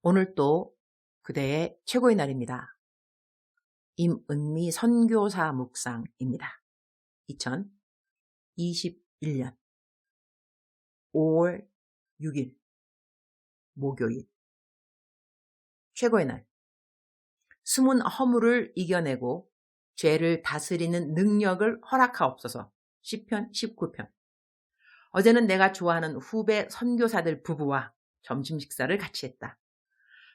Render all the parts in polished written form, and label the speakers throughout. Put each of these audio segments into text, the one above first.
Speaker 1: 오늘 또 그대의 최고의 날입니다. 임은미 선교사 묵상입니다. 2021년 5월 6일 목요일 최고의 날. 숨은 허물을 이겨내고 죄를 다스리는 능력을 허락하옵소서. 시편 19편. 어제는 내가 좋아하는 후배 선교사들 부부와 점심 식사를 같이 했다.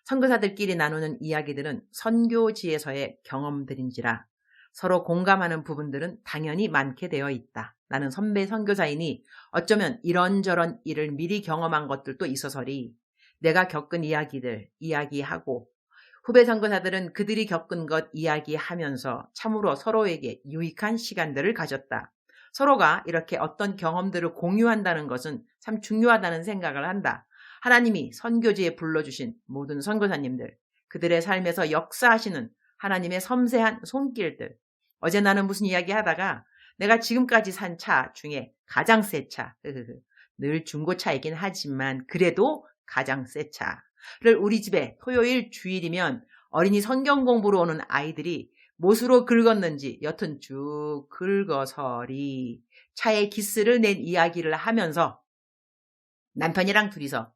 Speaker 1: 선교사들끼리 나누는 이야기들은 선교지에서의 경험들인지라 서로 공감하는 부분들은 당연히 많게 되어 있다. 나는 선배 선교사이니 어쩌면 이런저런 일을 미리 경험한 것들도 있어서리 내가 겪은 이야기들 이야기하고 후배 선교사들은 그들이 겪은 것 이야기하면서 참으로 서로에게 유익한 시간들을 가졌다. 서로가 이렇게 어떤 경험들을 공유한다는 것은 참 중요하다는 생각을 한다. 하나님이 선교지에 불러주신 모든 선교사님들, 그들의 삶에서 역사하시는 하나님의 섬세한 손길들. 어제 나는 무슨 이야기 하다가 내가 지금까지 산 차 중에 가장 새 차, 늘 중고차이긴 하지만 그래도 가장 새 차를 우리 집에 토요일 주일이면 어린이 성경 공부로 오는 아이들이 못으로 긁었는지 여튼 쭉 긁어서리 차에 기스를 낸 이야기를 하면서 남편이랑 둘이서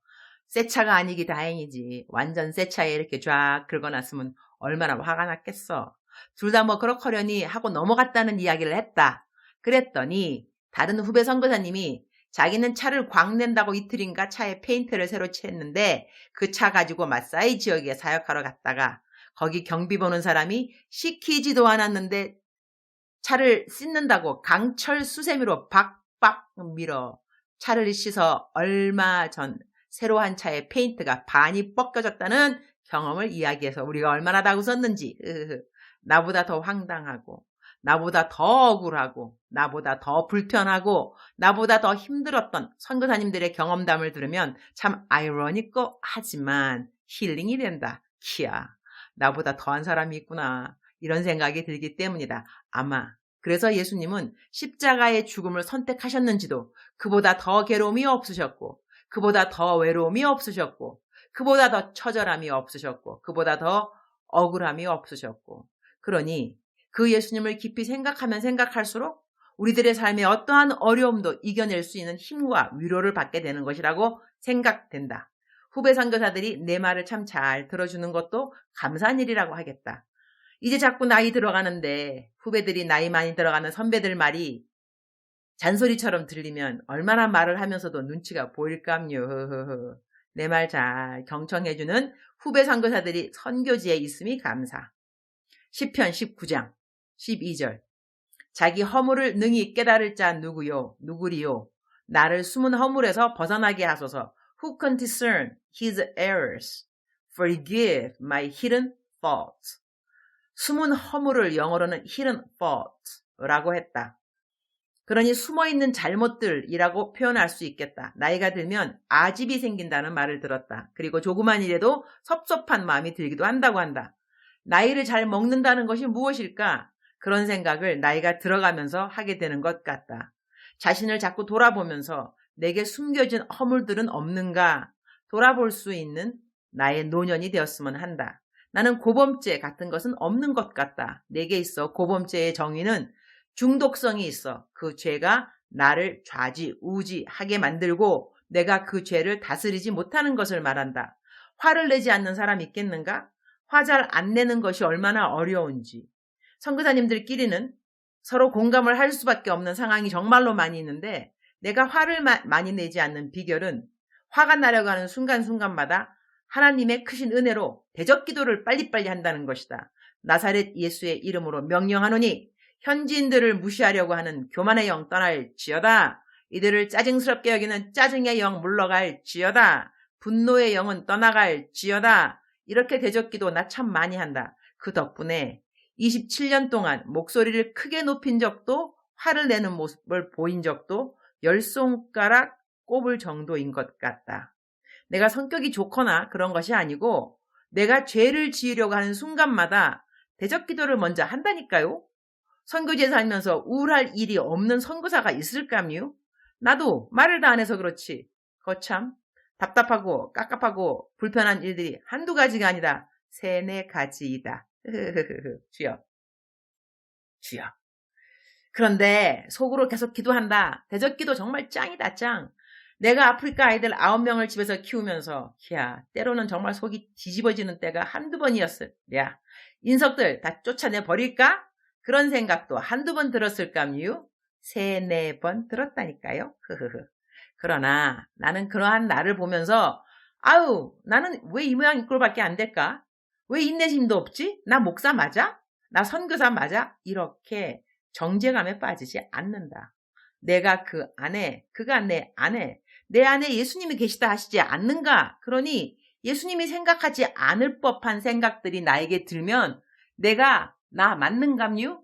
Speaker 1: 새 차가 아니기 다행이지 완전 새 차에 이렇게 쫙 긁어놨으면 얼마나 화가 났겠어. 둘 다 뭐 그렇거려니 하고 넘어갔다는 이야기를 했다. 그랬더니 다른 후배 선교사님이 자기는 차를 광낸다고 이틀인가 차에 페인트를 새로 칠했는데 그 차 가지고 마사이 지역에 사역하러 갔다가 거기 경비 보는 사람이 시키지도 않았는데 차를 씻는다고 강철 수세미로 박박 밀어 차를 씻어 얼마 전 새로 한 차의 페인트가 반이 벗겨졌다는 경험을 이야기해서 우리가 얼마나 다 웃었는지. 나보다 더 황당하고 나보다 더 억울하고 나보다 더 불편하고 나보다 더 힘들었던 선교사님들의 경험담을 들으면 참 아이러니고 하지만 힐링이 된다. 키야, 나보다 더한 사람이 있구나. 이런 생각이 들기 때문이다. 아마 그래서 예수님은 십자가의 죽음을 선택하셨는지도 그보다 더 괴로움이 없으셨고 그보다 더 외로움이 없으셨고 그보다 더 처절함이 없으셨고 그보다 더 억울함이 없으셨고 그러니 그 예수님을 깊이 생각하면 생각할수록 우리들의 삶에 어떠한 어려움도 이겨낼 수 있는 힘과 위로를 받게 되는 것이라고 생각된다. 후배 선교사들이 내 말을 참 잘 들어주는 것도 감사한 일이라고 하겠다. 이제 자꾸 나이 들어가는데 후배들이 나이 많이 들어가는 선배들 말이 잔소리처럼 들리면 얼마나 말을 하면서도 눈치가 보일까요. 내 말 잘 경청해주는 후배 선교사들이 선교지에 있음이 감사. 시편 19장 12절. 자기 허물을 능히 깨달을 자 누구리요. 나를 숨은 허물에서 벗어나게 하소서. Who can discern his errors? Forgive my hidden faults. 숨은 허물을 영어로는 hidden faults라고 했다. 그러니 숨어있는 잘못들이라고 표현할 수 있겠다. 나이가 들면 아집이 생긴다는 말을 들었다. 그리고 조그만 일에도 섭섭한 마음이 들기도 한다고 한다. 나이를 잘 먹는다는 것이 무엇일까? 그런 생각을 나이가 들어가면서 하게 되는 것 같다. 자신을 자꾸 돌아보면서 내게 숨겨진 허물들은 없는가 돌아볼 수 있는 나의 노년이 되었으면 한다. 나는 고범죄 같은 것은 없는 것 같다. 내게 있어 고범죄의 정의는 중독성이 있어 그 죄가 나를 좌지우지하게 만들고 내가 그 죄를 다스리지 못하는 것을 말한다. 화를 내지 않는 사람이 있겠는가? 화 잘 안 내는 것이 얼마나 어려운지. 선교사님들끼리는 서로 공감을 할 수밖에 없는 상황이 정말로 많이 있는데 내가 화를 많이 내지 않는 비결은 화가 나려고 하는 순간순간마다 하나님의 크신 은혜로 대적기도를 빨리빨리 한다는 것이다. 나사렛 예수의 이름으로 명령하노니 현지인들을 무시하려고 하는 교만의 영 떠날지어다. 이들을 짜증스럽게 여기는 짜증의 영 물러갈지어다. 분노의 영은 떠나갈지어다. 이렇게 대적기도 나 참 많이 한다. 그 덕분에 27년 동안 목소리를 크게 높인 적도 화를 내는 모습을 보인 적도 10손가락 꼽을 정도인 것 같다. 내가 성격이 좋거나 그런 것이 아니고 내가 죄를 지으려고 하는 순간마다 대적기도를 먼저 한다니까요. 선교지에 살면서 우울할 일이 없는 선교사가 있을까요? 나도 말을 다 안 해서 그렇지. 거참 답답하고 깝깝하고 불편한 일들이 한두 가지가 아니다. 세네 가지이다. 주여, 주여. 그런데 속으로 계속 기도한다. 대적기도 정말 짱이다, 짱. 내가 아프리카 아이들 9명을 집에서 키우면서 때로는 정말 속이 뒤집어지는 때가 한두 번이었을 야, 인석들 다 쫓아내 버릴까? 그런 생각도 한두 번 들었을까요? 3, 4번 들었다니까요. 그러나 나는 그러한 나를 보면서 나는 왜 이 모양 이 꼴밖에 안 될까? 왜 인내심도 없지? 나 목사 맞아? 나 선교사 맞아? 이렇게 정죄감에 빠지지 않는다. 내가 그 안에, 그가 내 안에, 내 안에 예수님이 계시다 하시지 않는가? 그러니 예수님이 생각하지 않을 법한 생각들이 나에게 들면 내가 나 맞는감요?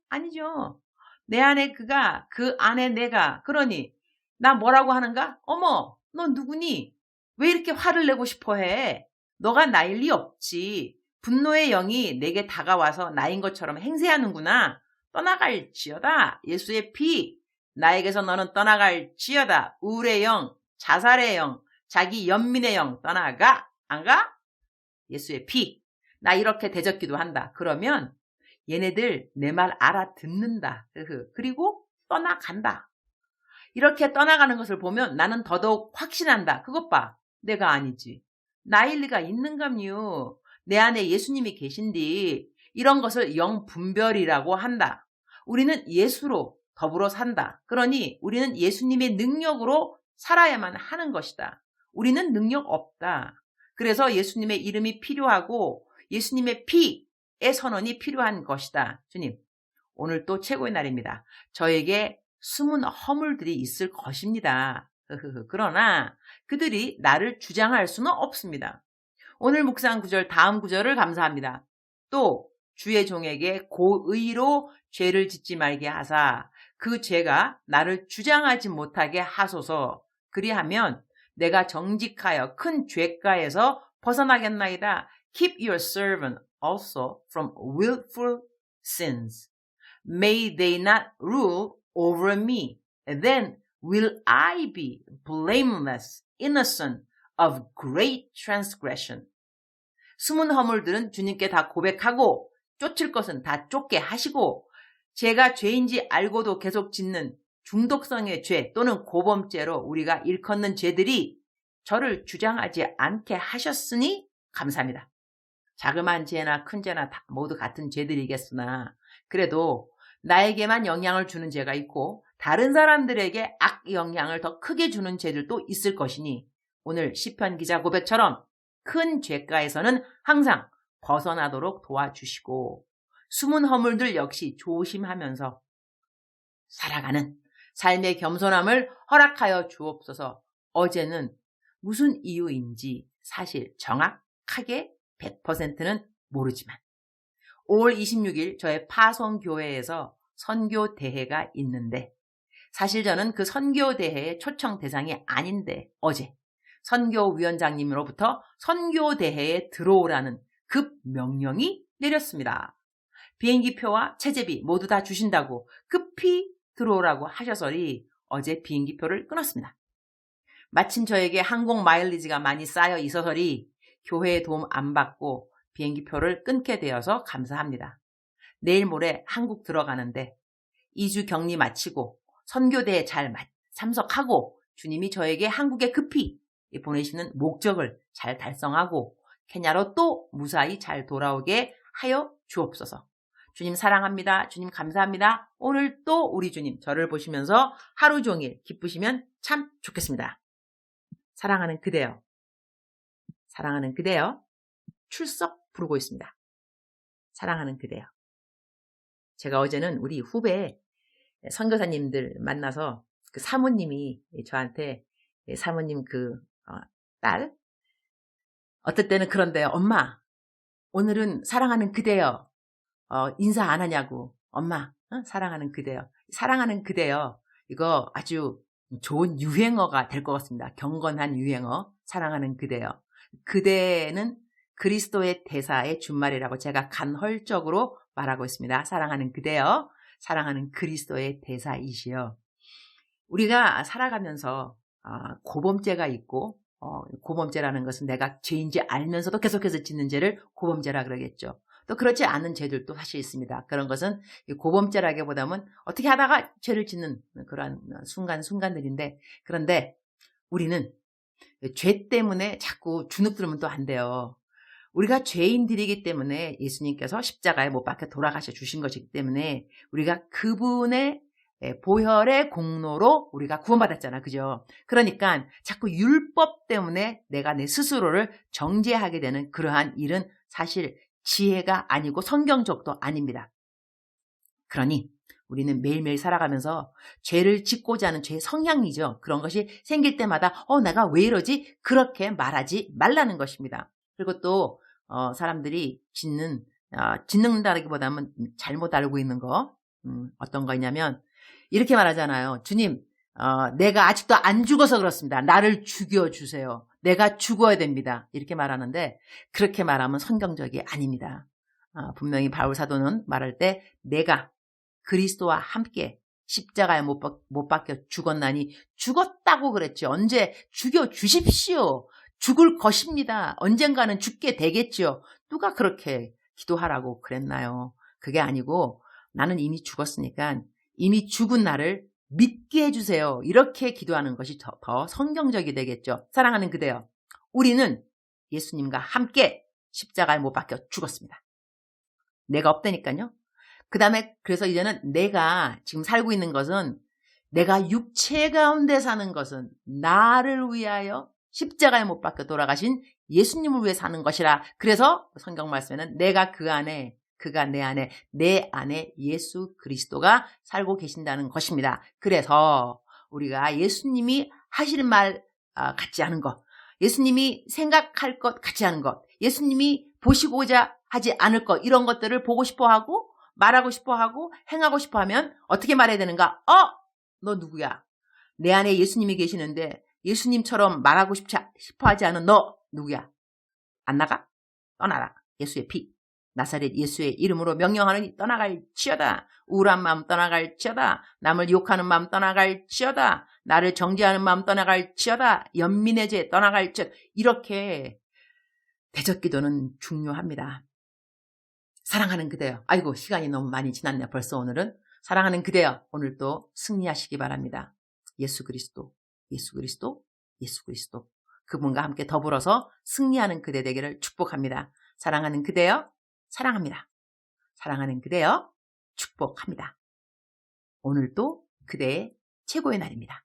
Speaker 1: 아니죠. 내 안에 그가, 그 안에 내가. 그러니 나 뭐라고 하는가? 어머, 너 누구니? 왜 이렇게 화를 내고 싶어 해? 너가 나일 리 없지. 분노의 영이 내게 다가와서 나인 것처럼 행세하는구나. 떠나갈지어다. 예수의 피. 나에게서 너는 떠나갈지어다. 우울의 영, 자살의 영, 자기 연민의 영 떠나가. 안 가? 예수의 피. 나 이렇게 대적기도 한다. 그러면 얘네들 내 말 알아듣는다. 그리고 떠나간다. 이렇게 떠나가는 것을 보면 나는 더더욱 확신한다. 그것 봐. 내가 아니지. 나일 리가 있는감요. 내 안에 예수님이 계신디. 이런 것을 영분별이라고 한다. 우리는 예수로 더불어 산다. 그러니 우리는 예수님의 능력으로 살아야만 하는 것이다. 우리는 능력 없다. 그래서 예수님의 이름이 필요하고 예수님의 피의 선언이 필요한 것이다. 주님, 오늘 또 최고의 날입니다. 저에게 숨은 허물들이 있을 것입니다. 그러나 그들이 나를 주장할 수는 없습니다. 오늘 묵상 구절 다음 구절을 감사합니다. 또 주의 종에게 고의로 죄를 짓지 말게 하사 그 죄가 나를 주장하지 못하게 하소서. 그리하면 내가 정직하여 큰 죄가에서 벗어나겠나이다. Keep your servant also from willful sins. May they not rule over me. Then will I be blameless, innocent of great transgression. 숨은 허물들은 주님께 다 고백하고 쫓을 것은 다 쫓게 하시고 제가 죄인지 알고도 계속 짓는 중독성의 죄 또는 고범죄로 우리가 일컫는 죄들이 저를 주장하지 않게 하셨으니 감사합니다. 자그마한 죄나 큰 죄나 다 모두 같은 죄들이겠으나 그래도 나에게만 영향을 주는 죄가 있고 다른 사람들에게 악 영향을 더 크게 주는 죄들도 있을 것이니 오늘 시편 기자 고백처럼 큰 죄가에서는 항상 벗어나도록 도와주시고 숨은 허물들 역시 조심하면서 살아가는 삶의 겸손함을 허락하여 주옵소서. 어제는 무슨 이유인지 사실 정확하게 100%는 모르지만 5월 26일 저의 파송교회에서 선교대회가 있는데 사실 저는 그 선교대회의 초청 대상이 아닌데 어제 선교위원장님으로부터 선교대회에 들어오라는 급 명령이 내렸습니다. 비행기표와 체제비 모두 다 주신다고 급히 들어오라고 하셔서리 어제 비행기표를 끊었습니다. 마침 저에게 항공 마일리지가 많이 쌓여 있어서리 교회의 도움 안 받고 비행기표를 끊게 되어서 감사합니다. 내일 모레 한국 들어가는데 2주 격리 마치고 선교대에 잘 참석하고 주님이 저에게 한국에 급히 보내시는 목적을 잘 달성하고 케냐로 또 무사히 잘 돌아오게 하여 주옵소서. 주님 사랑합니다. 주님 감사합니다. 오늘 또 우리 주님 저를 보시면서 하루 종일 기쁘시면 참 좋겠습니다. 사랑하는 그대여, 사랑하는 그대여, 출석 부르고 있습니다. 사랑하는 그대여. 제가 어제는 우리 후배 선교사님들 만나서 그 사모님이 저한테 사모님 딸 어떨 때는 그런데요. 엄마 오늘은 사랑하는 그대여 인사 안 하냐고. 엄마 사랑하는 그대여. 사랑하는 그대여. 이거 아주 좋은 유행어가 될 것 같습니다. 경건한 유행어. 사랑하는 그대여. 그대는 그리스도의 대사의 준말이라고 제가 간헐적으로 말하고 있습니다. 사랑하는 그대여. 사랑하는 그리스도의 대사이시여. 우리가 살아가면서 고범죄가 있고 고범죄라는 것은 내가 죄인지 알면서도 계속해서 짓는 죄를 고범죄라 그러겠죠. 또 그렇지 않은 죄들도 사실 있습니다. 그런 것은 고범죄라기보다는 어떻게 하다가 죄를 짓는 그러한 순간들인데, 그런데 우리는 죄 때문에 자꾸 주눅들면 또 안 돼요. 우리가 죄인들이기 때문에 예수님께서 십자가에 못 박혀 돌아가셔 주신 것이기 때문에 우리가 그분의 보혈의 공로로 우리가 구원받았잖아. 그죠? 그러니까 자꾸 율법 때문에 내가 내 스스로를 정죄하게 되는 그러한 일은 사실 지혜가 아니고 성경적도 아닙니다. 그러니 우리는 매일매일 살아가면서 죄를 짓고자 하는 죄의 성향이죠. 그런 것이 생길 때마다 내가 왜 이러지? 그렇게 말하지 말라는 것입니다. 그리고 또 사람들이 짓는다기보다는 잘못 알고 있는 거 어떤 거냐면 이렇게 말하잖아요. 주님, 내가 아직도 안 죽어서 그렇습니다. 나를 죽여주세요. 내가 죽어야 됩니다. 이렇게 말하는데 그렇게 말하면 성경적이 아닙니다. 분명히 바울 사도는 말할 때 내가 그리스도와 함께 십자가에 못 박혀 죽었나니 죽었다고 그랬지. 언제 죽여주십시오. 죽을 것입니다. 언젠가는 죽게 되겠지요. 누가 그렇게 기도하라고 그랬나요? 그게 아니고 나는 이미 죽었으니까 이미 죽은 나를 믿게 해주세요. 이렇게 기도하는 것이 더 성경적이 되겠죠. 사랑하는 그대여, 우리는 예수님과 함께 십자가에 못 박혀 죽었습니다. 내가 없다니까요. 그 다음에 그래서 이제는 내가 지금 살고 있는 것은 내가 육체 가운데 사는 것은 나를 위하여 십자가에 못 박혀 돌아가신 예수님을 위해 사는 것이라. 그래서 성경 말씀에는 내가 그 안에 그가 내 안에 내 안에 예수 그리스도가 살고 계신다는 것입니다. 그래서 우리가 예수님이 하시는 말 같지 않은 것, 예수님이 생각할 것 같지 않은 것, 예수님이 보시고자 하지 않을 것, 이런 것들을 보고 싶어하고 말하고 싶어하고 행하고 싶어하면 어떻게 말해야 되는가? 너 누구야? 내 안에 예수님이 계시는데 예수님처럼 말하고 싶어하지 않은 너 누구야? 안 나가? 떠나라. 예수의 피 나사렛 예수의 이름으로 명령하느니 떠나갈지어다. 우울한 마음 떠나갈지어다. 남을 욕하는 마음 떠나갈지어다. 나를 정죄하는 마음 떠나갈지어다. 연민의 죄 떠나갈지어다. 이렇게 대적기도는 중요합니다. 사랑하는 그대여. 아이고, 시간이 너무 많이 지났네. 벌써 오늘은. 사랑하는 그대여, 오늘도 승리하시기 바랍니다. 예수 그리스도, 예수 그리스도, 예수 그리스도. 그분과 함께 더불어서 승리하는 그대 되기를 축복합니다. 사랑하는 그대여, 사랑합니다. 사랑하는 그대여, 축복합니다. 오늘도 그대의 최고의 날입니다.